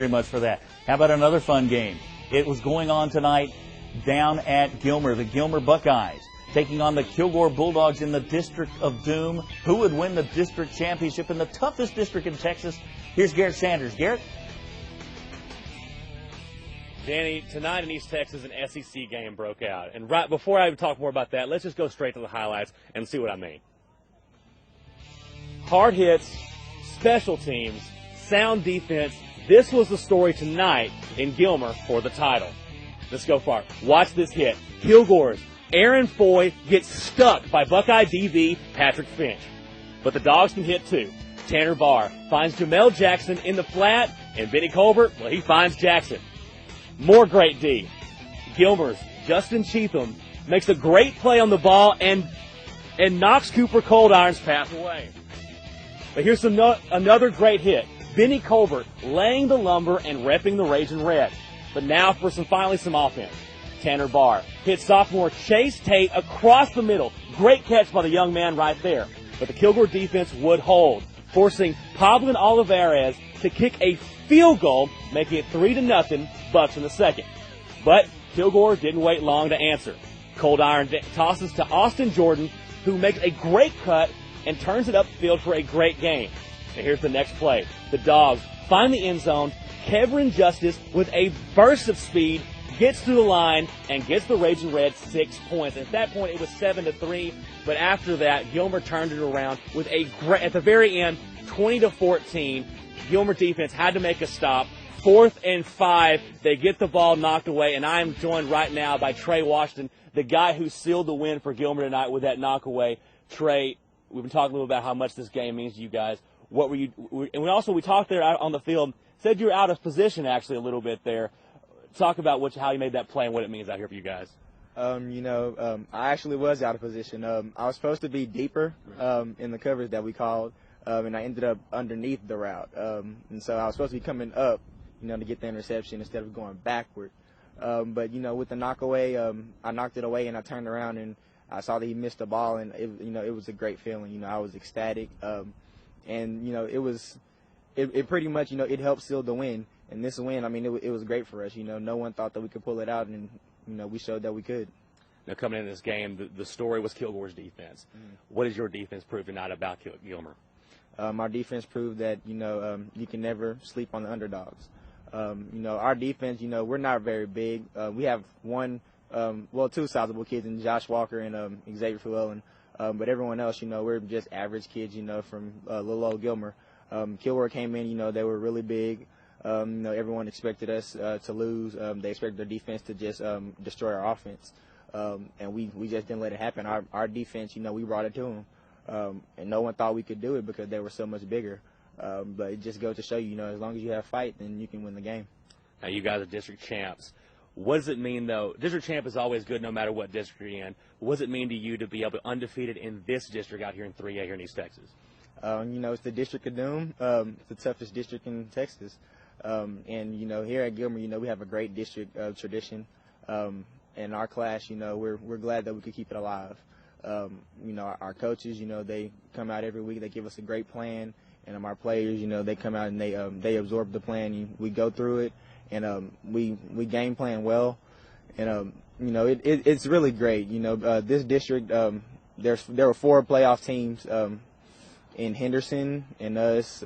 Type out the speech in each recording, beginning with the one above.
Very much for that. How about another fun game? It was going on tonight down at Gilmer, the Gilmer Buckeyes, taking on the Kilgore Bulldogs in the District of Doom. Who would win the district championship in the toughest district in Texas? Here's Garrett Sanders. Garrett? Danny, tonight in East Texas, an SEC game broke out. And right before I talk more about that, let's just go straight to the highlights and see what I mean. Hard hits, special teams, sound defense. This was the story tonight in Gilmer for the title. Let's go far. Watch this hit. Kilgore's Aaron Foy gets stuck by Buckeye DB Patrick Finch. But the Dogs can hit too. Tanner Barr finds Jamel Jackson in the flat, and Benny Colbert, well, he finds Jackson. More great D. Gilmer's Justin Cheatham makes a great play on the ball and knocks Cooper Coldiron's pass away. But here's another great hit. Benny Colbert laying the lumber and repping the Ragin' Red. But now for finally some offense. Tanner Barr hits sophomore Chase Tate across the middle. Great catch by the young man right there. But the Kilgore defense would hold, forcing Pablo Olivares to kick a field goal, making it 3-0 Bucks in the second. But Kilgore didn't wait long to answer. Coldiron tosses to Austin Jordan, who makes a great cut and turns it upfield for a great game. And here's the next play. The Dogs find the end zone. Kevin Justice, with a burst of speed, gets to the line and gets the Ragin' Red 6 points. At that point, it was 7-3. But after that, Gilmer turned it around with a great, at the very end, 20-14. Gilmer defense had to make a stop. 4th and 5. They get the ball knocked away, and I am joined right now by Trey Washington, the guy who sealed the win for Gilmer tonight with that knockaway. Trey, we've been talking a little about how much this game means to you guys. What were you? And we talked there out on the field. Said you were out of position actually a little bit there. Talk about how you made that play and what it means out here for you guys. I actually was out of position. I was supposed to be deeper in the coverage that we called, and I ended up underneath the route. And so I was supposed to be coming up, to get the interception instead of going backward. But with the knockaway, I knocked it away and I turned around and I saw that he missed the ball, and it was a great feeling. I was ecstatic. And it pretty much it helped seal the win. And this win, it was great for us. No one thought that we could pull it out, and we showed that we could. Now coming into this game, the story was Kilgore's defense. What does your defense prove tonight about Gilmer? Our defense proved that you can never sleep on the underdogs. Our defense, we're not very big. We have two sizable kids in Josh Walker and Xavier Llewellyn. But everyone else, we're just average kids, from little old Gilmer. Kilgore came in, they were really big. Everyone expected us to lose. They expected their defense to just destroy our offense. And we just didn't let it happen. Our defense, we brought it to them. And no one thought we could do it because they were so much bigger. But it just goes to show you, as long as you have fight, then you can win the game. Now, you guys are district champs. What does it mean, though? District champ is always good no matter what district you're in. What does it mean to you to be able to undefeated in this district out here in 3A here in East Texas? It's the District of Doom. It's the toughest district in Texas. And, here at Gilmer, we have a great district tradition. And our class, we're glad that we could keep it alive. Our coaches, they come out every week. They give us a great plan. And our players, they come out and they absorb the plan. We go through it. And we game plan well, and it's really great. This district, there were 4 playoff teams in Henderson, and us,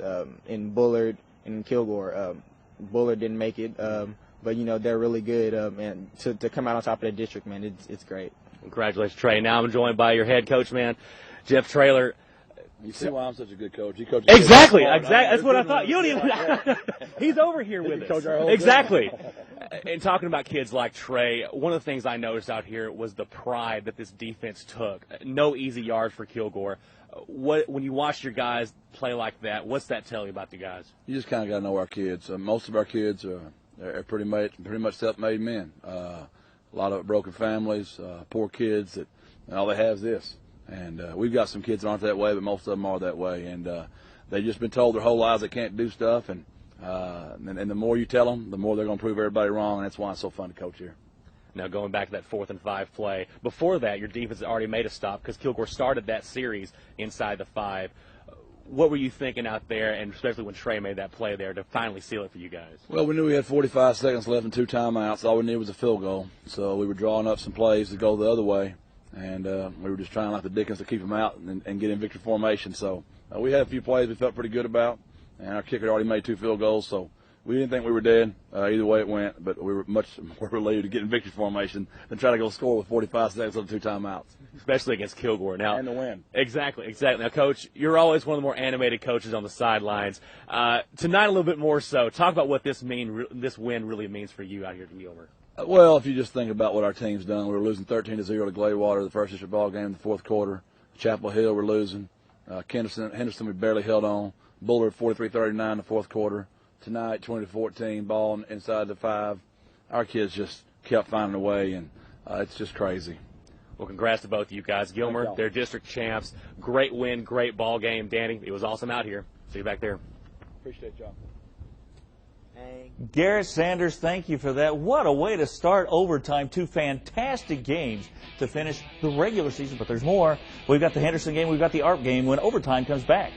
in Bullard, and Kilgore. Bullard didn't make it, but they're really good, and to come out on top of the district, man, it's great. Congratulations, Trey. Now I'm joined by your head coach, man, Jeff Traylor. You see why I'm such a good coach? He coaches exactly. That's what I thought. You don't even. He's over here with us. Exactly. And talking about kids like Trey, one of the things I noticed out here was the pride that this defense took. No easy yards for Kilgore. When you watch your guys play like that, what's that tell you about the guys? You just kind of got to know our kids. Most of our kids are pretty much self-made men. A lot of broken families, poor kids that all they have is this. And we've got some kids that aren't that way, but most of them are that way. And they've just been told their whole lives they can't do stuff. And the more you tell them, the more they're going to prove everybody wrong. And that's why it's so fun to coach here. Now, going back to that 4th and 5 play, before that, your defense had already made a stop because Kilgore started that series inside the 5. what were you thinking out there, and especially when Trey made that play there to finally seal it for you guys? Well, we knew we had 45 seconds left and 2 timeouts. All we needed was a field goal. So we were drawing up some plays to go the other way, and we were just trying like the Dickens to keep them out and get in victory formation. So we had a few plays we felt pretty good about, and our kicker had already made 2 field goals. So we didn't think we were dead either way it went, but we were much more relieved to get in victory formation than try to go score with 45 seconds on 2 timeouts. Especially against Kilgore. Now, And the win. Exactly. Now, Coach, you're always one of the more animated coaches on the sidelines. Tonight, a little bit more so. Talk about what this win really means for you out here in Gilmer. Well, if you just think about what our team's done, we were losing 13-0 to Gladewater the first district ball game in the 4th quarter. Chapel Hill we're losing. Henderson we barely held on. Bullard 43-39 in the 4th quarter. Tonight 20-14 ball inside the 5. Our kids just kept finding a way, and it's just crazy. Well, congrats to both of you guys. Gilmer, they're district champs. Great win, great ball game. Danny, it was awesome out here. See you back there. Appreciate y'all. Garrett Sanders, thank you for that. What a way to start overtime. 2 fantastic games to finish the regular season, but there's more. We've got the Henderson game, we've got the ARP game when overtime comes back.